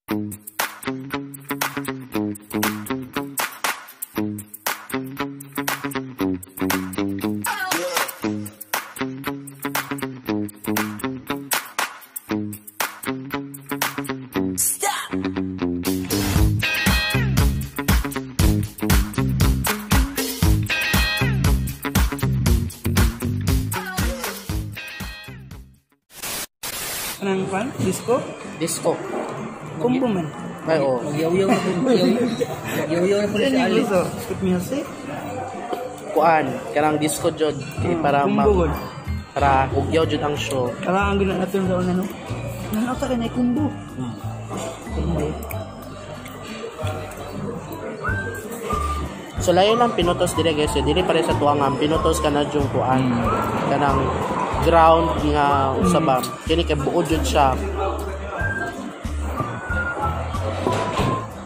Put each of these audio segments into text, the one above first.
Anong pan? Disco? Disco. Kumbo man. Ay, oo. Yaw-yaw na po. Yaw-yaw na po si Alice. Good music? Kuan, karang disco jud kay para kumbo god. Para hugyaw jud ang show. Kara ang gina natin sa una no. Nanata ka na kumbo. Kumbo. So layo lang pinutos dire guys, dili pare sa tuangan pinutos kana jung kuan. Kanang ground nga usabam. Kini kay buod jud siya.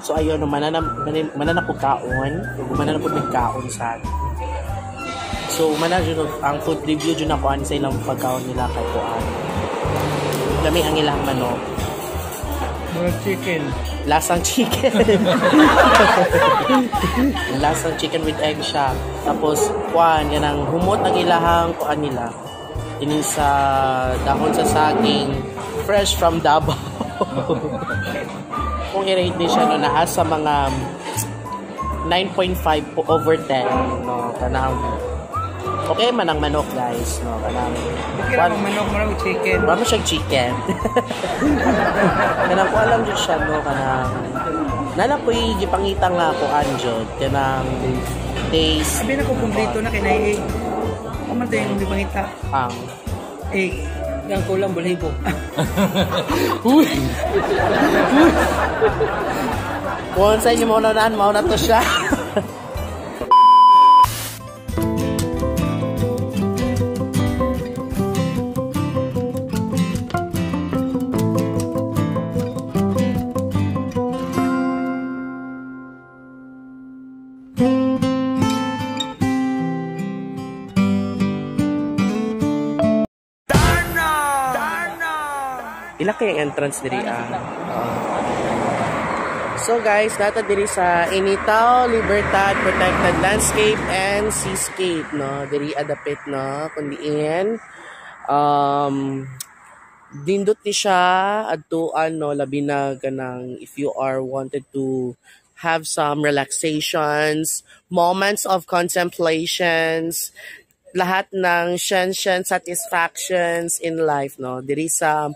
So ayon manana po kaon, manana po kaon sa. So manana ang food review jud na kuan sa ilang pagkaon nila kay kuan. Lami ang ilang manok. Chicken. Lasang chicken. Lasang chicken with egg siya. Tapos kuan yan ang humot ang ilahang kuan nila. Ini sa dahon sa saging fresh from Davao. Kung i-rate din siya no, naa sa mga 9.5 over 10 no, kanang okay man ang manok guys no, kanang okay lang manok mo lang chicken. Wala mo siyang chicken. Kanang kuha lang dyan siya no, kanang nala ko gipangita nga ako anjod kanang taste. Sabi na ko kumplito na kinay egg. Kuman tayo yung gipangita. Ang egg. Yang kulang balibo. Uy! Kung sa inyo mauna na to siya. Ila kayang entrance diri So guys, nata diri sa Initaw Libertad Protected Landscape and Seascape no, diri adapit no kundiin. Dindot ni siya adtuan no, labi na kanang if you are wanted to have some relaxations, moments of contemplations, lahat ng shen satisfactions in life no, diri sa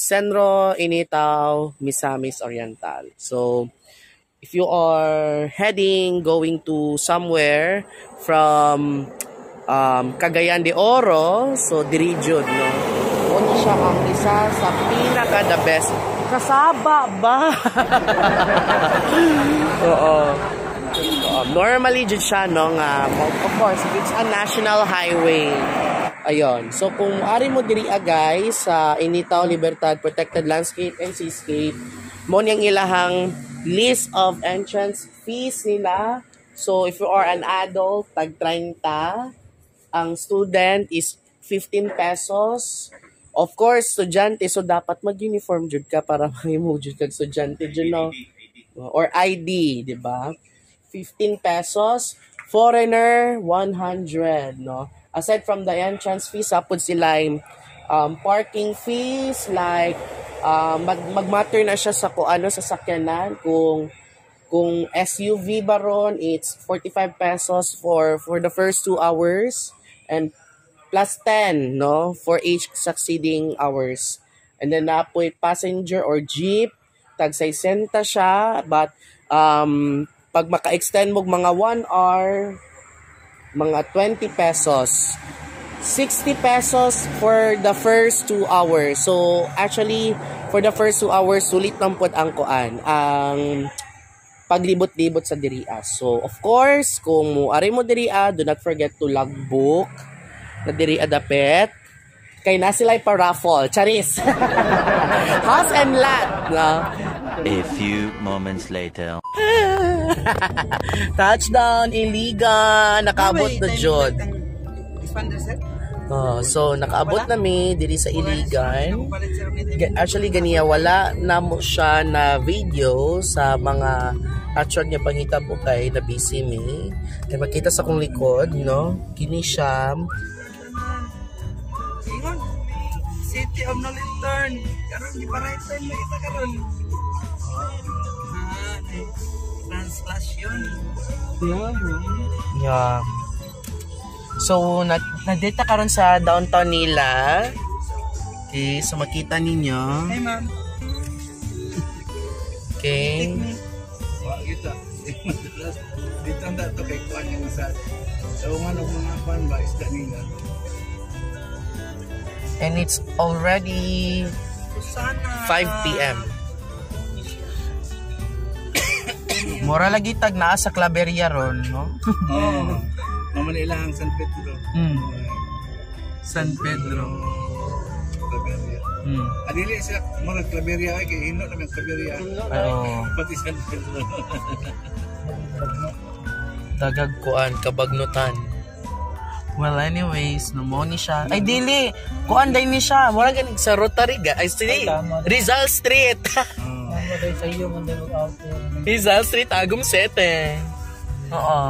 Senro Initaw Misamis Oriental. So if you are going to somewhere from Cagayan de Oro, so diri jud no, una siya ang isa sa pinaka the best kasaba ba. Oo. Normally jud siya no nga, of course it's a national highway. Ayon. So kung ari mo diri guys sa Initaw Libertad Protected Landscape and Seascape, mo niyang ilahang list of entrance fees nila. So if you are an adult, tag 30, ang student is 15 pesos. Of course, estudyante, so dapat mag-uniform jud ka para mahimo jud kag estudyante jud no. Or ID, di ba? 15 pesos. Foreigner 100 no. Aside from the entrance fees, sapod sila parking fees like magmatter na siya sa ano sa sakyanan kung SUV baron, it's 45 pesos for the first 2 hours and plus 10 no for each succeeding hours. And then napoy passenger or jeep tag 60 siya, but pag maka-extend mo mga 1 hour, mga 20 pesos. 60 pesos for the first 2 hours. So, actually, for the first 2 hours, sulit lang po ang kuan, ang paglibot-libot sa diria. So, of course, kung muari mo diria, do not forget to logbook na diria dapet. Kay na sila pa-raffle. Charis! House and lot. No? A few moments later. Touchdown, Iligan. Nakabot na jud. So nakaabot na mi diri sa Iligan. Actually ganiya wala na mo siya na video sa mga actual niya pangitabo kay na busy mi. Kay makita sa kong likod, no? Kini siya. Ingon, City of No Return. Karon di pa right time na ita karon. Translation. Yeah. So, nadita karon sa downtown nila. Okay, so makita ninyo. Hey, ma'am. Okay. Wah, kita. Dito na to kay kuan yung sa. So, mga kuan ba isda nila. And it's already 5 p.m. Mura lagi tag naa sa Claveria ron, no? Oh. Manila ang San Pedro. San Pedro. Claveria. Adili sila mga Claveria ay kay hino na ng Claveria. Pati San Pedro. Dagag kuan kabagnutan. Well, anyways, namoni siya. Ay, dili! Kuan day ni siya. Mura ganig sa Rotary, ay, Rizal Street. Rizal Street, Agum 7. Oo.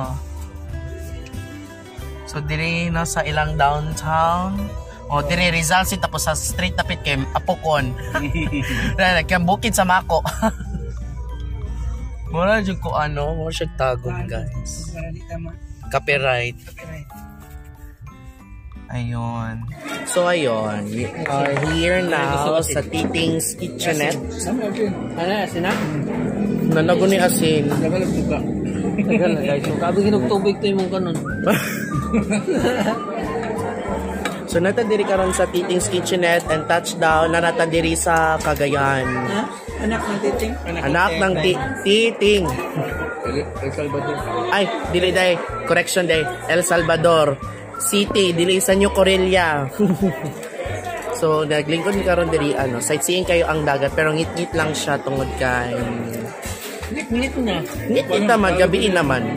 So, diri na sa ilang downtown. O, diri Rizal Street, tapos sa street tapit kay Apokon. Kaya bukid sa Mako. Mura dyan ko mura siya tagom, guys. Copyright. Ayun. So, ayun. We are here now sa Titing's Kitchenette. Ano, asin na? Nanago ni asin. Nagalap buka. Tagal na guys. So, kabi kinugtubig to yung kanon. So, natadiri karon sa Titing's Kitchenette and touchdown na natadiri sa Cagayan. Ha? Anak ng Titing? Anak ng Titing. El Salvador. Ay, dili day. Correction day. El Salvador City, dili sa New Corellia. So, naglingkod ni karon diri sightseeing kayo ang dagat pero ngit-ngit lang siya tungod kay Ngit na. ngit naman gabiin naman.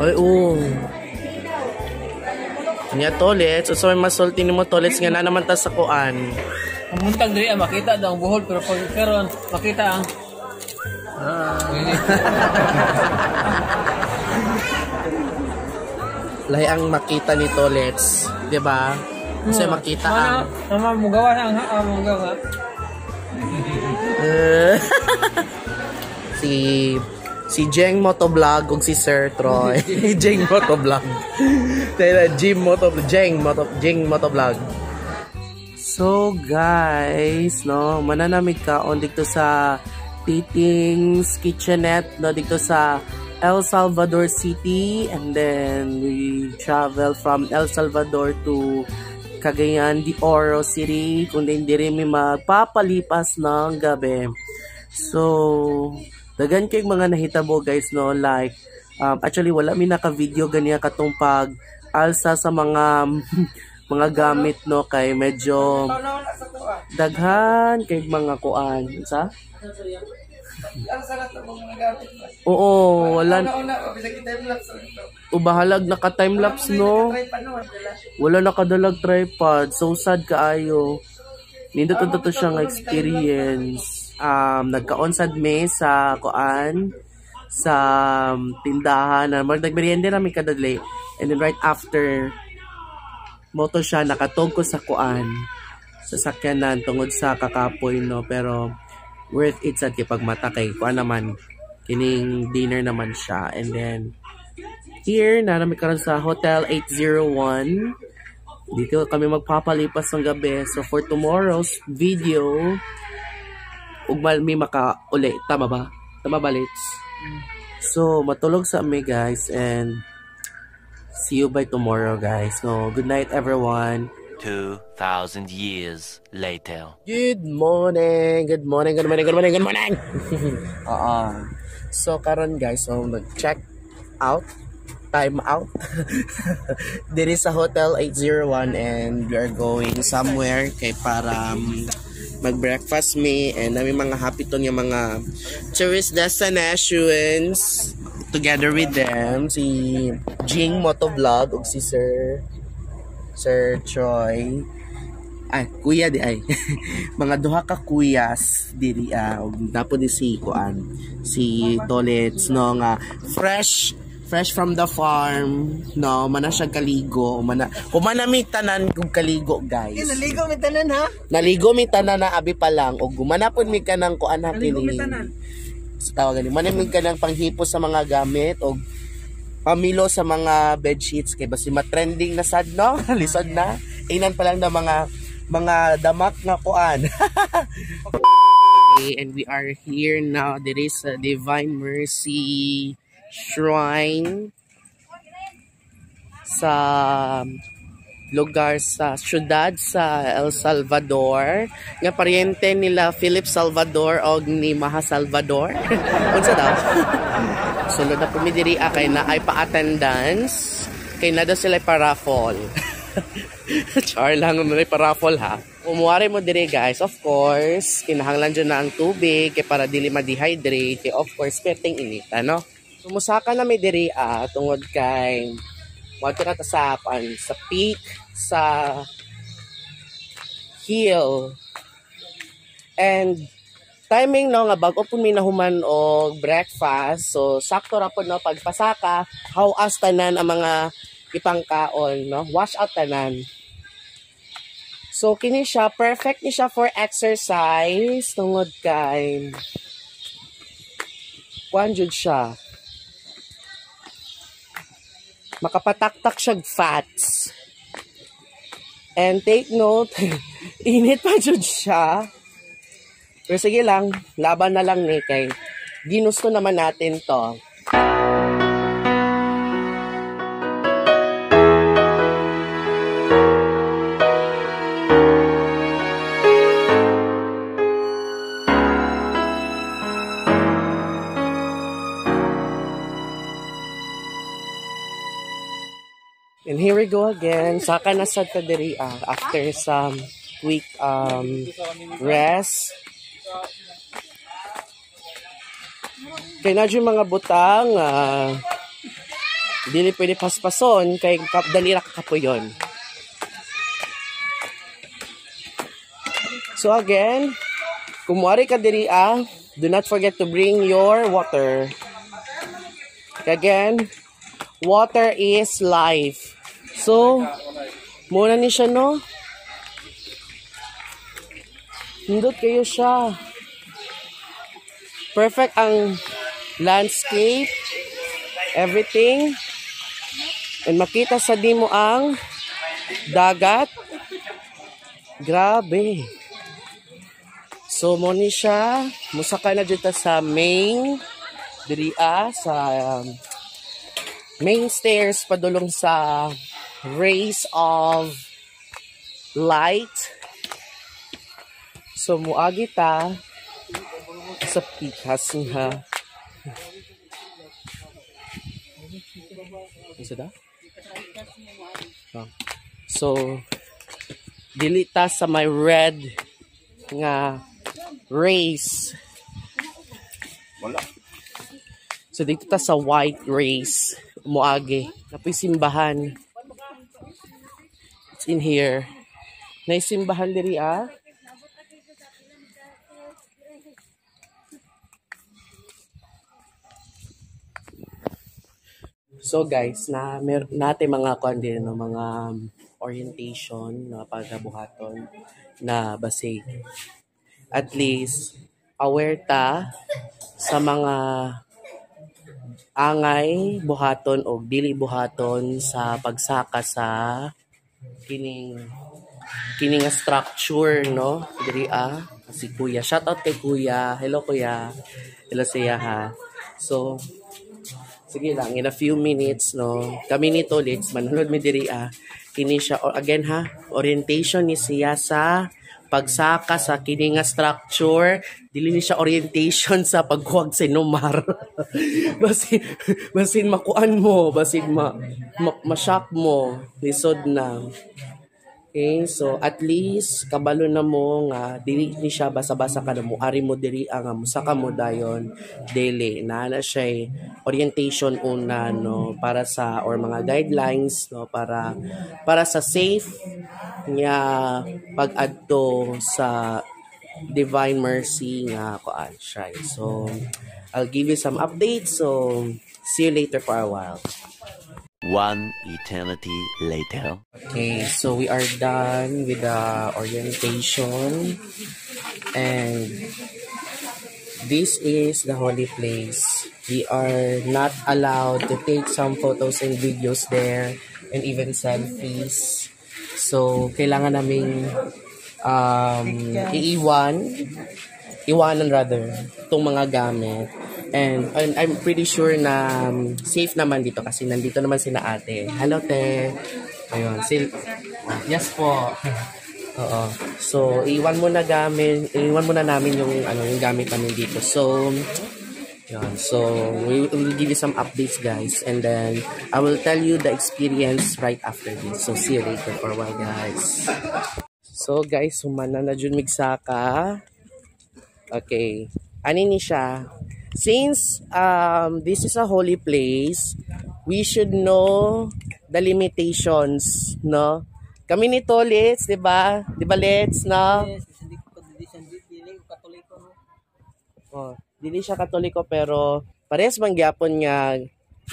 Ay, Nya toilets, so may masulti ni mo toilets nga na naman ta sa kuan. Ang muntang diri makita daw ang buhol pero pag karon makita ang lahi ang makita ni toilets, 'di ba? Kasi makita ang mama mo gawa ang mo gawa. si Jeng Motovlog ug si Sir Troy. Jeng Motovlog. Jeng Motovlog. So guys, no, mananamig ka on dito sa Titing's Kitchenette, no, dito sa El Salvador City, and then we travel from El Salvador to Cagayan de Oro City, kung diri mi magpapalipas ng gabi. So, dagan kay mga nahitabo guys, no, like actually wala mi naka-video ganiya katong pag alsa sa mga mga gamit, no, kay medyo daghan kay mga kuan sa oo, wala ubahalag naka-timelapse, no, wala nakadalag tripod, so sad kaayo. Nindot to siyang experience. Nagka-onsad me sa kuan sa tindahan na nagmerienda namin kadadli, and then right after moto siya nakatog ko sa kuan sa sakyanan tungod sa kakapoy, no, pero worth it sad kay pagmata kay kuan naman kining dinner naman siya. And then here na namin karon sa Hotel 801, dito kami magpapalipas ng gabi. So for tomorrow's video ug may makauli, tama ba Litz? So matulog sa amin guys, and see you by tomorrow guys. So good night everyone. 2,000 years later. Good morning. So karon guys, so nag-check out, time out. Diri sa Hotel 801, and we are going somewhere kay para mag-breakfast me, and nami mga happy to yung mga tourist destinations. together with them si Jing Motovlog ug si Sir Choi. Ay, kuya di ay. Mga duha ka kuyas diri ug dapo di si Tolets no nga fresh from the farm no mana siya kaligo kumanami tanan kung kaligo guys. Naligo mi tanan ha? Naligo mi tanan na abi pa lang ug gumanapon mi kanang kuan ha kini. Sa tawagan ni manamig ka ng panghipo sa mga gamit o pamilo sa mga bed sheets kay basi ma-trending na sad no. Lisod na. Inan pa lang na mga damak nga kuan. Okay, and we are here now. There is a Divine Mercy Shrine sa lugar sa syudad sa El Salvador nga paryente nila Philip Salvador o ni Maha Salvador. Unsa daw? Sulod na pumidiri kay na ay pa-attendance kay na daw sila pa-raffle. Char lang may pa-raffle ha. Umuwari mo diri guys, of course kinahanglan dyan na ang tubig kay para dili ma-dehydrate kay of course peteng init ano. Sumusaka na may diri tungod kay wato na tasapan sa peak sa hill and timing no nga bago po may nahuman og breakfast so sakto ra po no pagpasaka how as tanan ang mga ipangkaon no wash out tanan so kini siya perfect ni siya for exercise tungod kay kuan jud siya makapataktak siya fats. And take note, init pa jud siya. Pero sige lang, laban na lang ni kay ginusto naman natin to. And here we go again. Saka na sa kadiri after some quick rest. Kaya na yung mga butang dili pwede paspason kay dalira kakapuyon. So again, kumuari ka diri do not forget to bring your water. Again, water is life. So, muna ni siya, no? Hindot kayo siya. Perfect ang landscape. Everything. And makita sa di mo ang dagat. Grabe. So, muna ni siya. Musaka na dito sa main. Diria sa main stairs padulong sa rays of light. So muagi ta sa pikas nga. So dili ta sa my red nga rays. Wala. So dito ta sa white rays. Muagi. Napoy simbahan. It's in here. Naisimbahan diri So guys, meron natin mga kundi no, mga orientation na pagkabuhaton na basig. At least aware ta sa mga angay buhaton o dili buhaton sa pagsaka sa kining structure no diri si kuya, shout out kay kuya, hello kuya, hello siya ha. So sige lang in a few minutes no kami ni Tolets manunod mi diri kini siya again ha orientation ni siya sa pagsaka sa kini nga structure, dili ni siya orientation sa paghuwag sa numar. basin makuan mo, basin ma-shock mo, lisod na. Okay, so at least kabalo na mo nga dili ni siya basa-basa ka na mo ari mo diri ang musaka mo dayon daily na siya orientation una no para sa or mga guidelines no para sa safe nga pag-adto sa Divine Mercy nga kuan siya. So I'll give you some updates, so see you later for a while. One eternity later. Okay, so we are done with the orientation, and this is the holy place. We are not allowed to take some photos and videos there, and even selfies. So kailangan naming iwanan rather itong mga gamit. And I'm pretty sure na safe naman dito kasi nandito naman si na ate. Hello, te. Ayun. Yes po. Oo. So, iwan mo na namin yung gamit namin dito. So, yun. So, we will give you some updates, guys. And then, I will tell you the experience right after this. So, see you later for a while, guys. So, guys, humana na dyan migsaka. Okay. Ano ni siya? Since this is a holy place, we should know the limitations, no? Kami ni Let's, di ba? Di ba, Let's, no? Yes, hindi ko katoliko, no? Oh, dili siya katoliko pero parehas man gyapon nga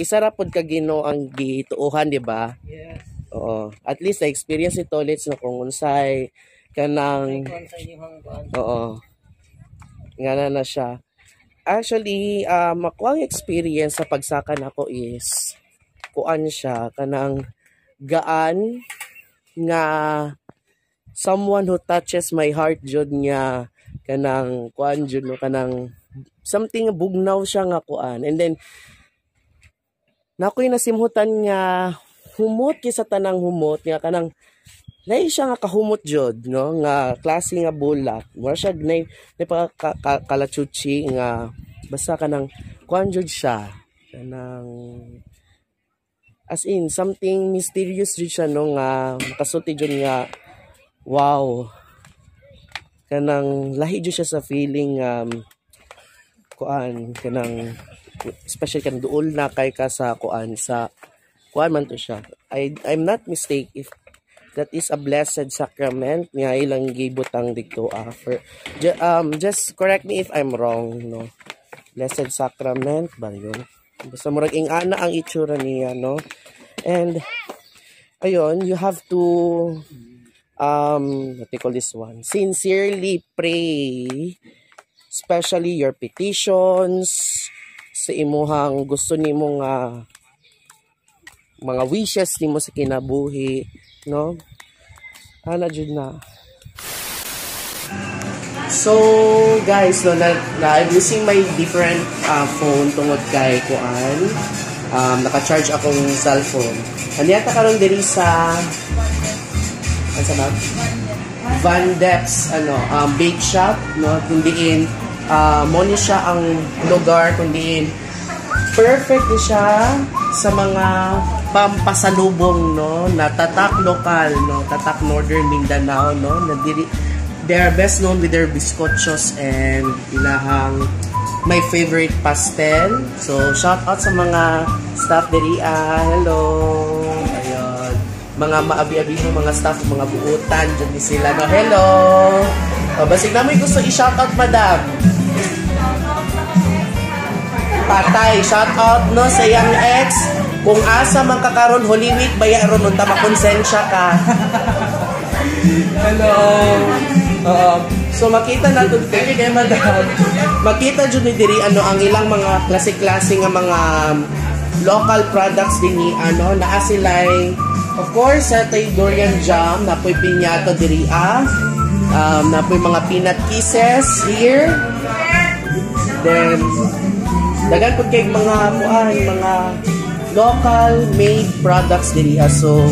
isa ra pud ka Ginoo ang gituohan, di ba? Yes. Oo. At least na experience ni Let's no kung unsay kanang oo. Ngana na siya. Actually, makuha ang experience sa pagsaka nako is kuan siya kanang gaan nga someone who touches my heart jud nga kanang kuan jud no kanang something bugnaw siya nga kuan. And then nakoy nasimhutan nga humot kisa tanang humot nga kanang nay siya nga kahumot jud no nga klase nga bulak wala siya nay kalachuchi nga basta kanang kuan jud siya kanang as in something mysterious jud siya no nga makasulti jud nga wow kanang lahi jud siya sa feeling kuan kanang especially kan duol na kay ka sa kuan man to siya. I'm not mistake if that is a blessed sacrament nga ilang gibutang dito offer. Just correct me if I'm wrong, no. Blessed sacrament ba yun? Basta murag ingana ang itsura niya, no. And ayun, you have to what they call this one? Sincerely pray, especially your petitions sa imuhang gusto nimo nga mga wishes nimo sa kinabuhi, no? Ana jud na. So, guys, no, I'm using my different phone tungod kay kuan. Naka-charge akong cellphone. Aniyata karon diri sa Van Deps bake shop, no? Kundiin mo ni siya ang lugar, kundiin perfect ni siya sa mga pampasalubong, no, na tatak lokal, no, tatak Northern Mindanao, no, na they are best known with their biscochos and ilahang my favorite pastel. So shout out sa mga staff diri. Hello, ayun, mga maabi-abi mo mga staff, mga buutan dyan ni sila, no. Hello, basig na may gusto i-shout out, madam. Patay, shout out, no, sa young ex. Kung asa man kakaron Holy Week baya ron unta makonsensya ka. Hello. So makita natin kay madam. Makita jud ni diri ang ilang mga klase-klase nga mga local products dinhi naa silay. Of course, sa Dorian jam, napoy pinyato diri napoy mga peanut kisses here. Then dagan pud kay mga local made products diri. So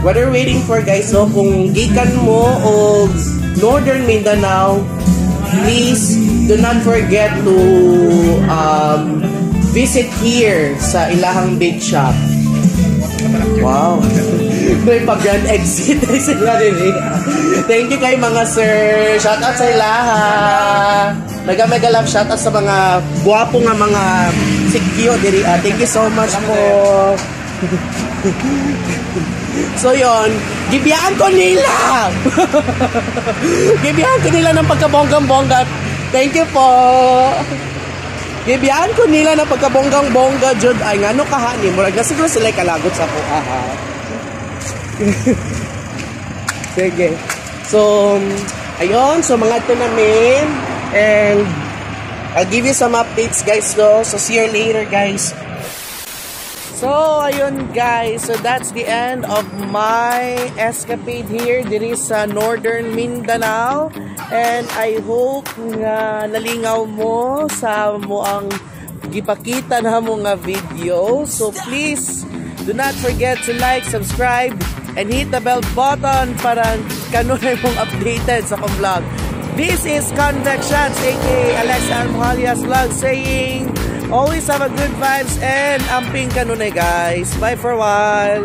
what are waiting for, guys, no? Kung gikan mo o Northern Mindanao, please do not forget to visit here sa ilahang bake shop. Wow. May pag-grand exit sila din eh. Thank you kay mga sir. Shout out sa ilaha. Mega love shout out sa mga guwapo nga mga sikyo diri. Thank you so much po. So yon, gibiyaan ko nila. Gibiyaan ko nila ng pagkabonggang-bongga. Thank you po. Gibiyaan ko nila ng pagkabonggang-bongga jud ay ngano kaha ni murag na siguro sila kalagot sa ko. Sige. So ayun, so mga ito namin and I'll give you some updates guys though. So see you later guys. So, ayun guys, so that's the end of my escapade here diri sa Northern Mindanao and I hope nga nalingaw mo sa mo ang gipakita na mo nga video. So please do not forget to like, subscribe and hit the bell button para kanunay mong updated sa akong vlog. This is Convections aka Alex Armalias vlog saying always have a good vibes and amping kanunay guys. Bye for a while.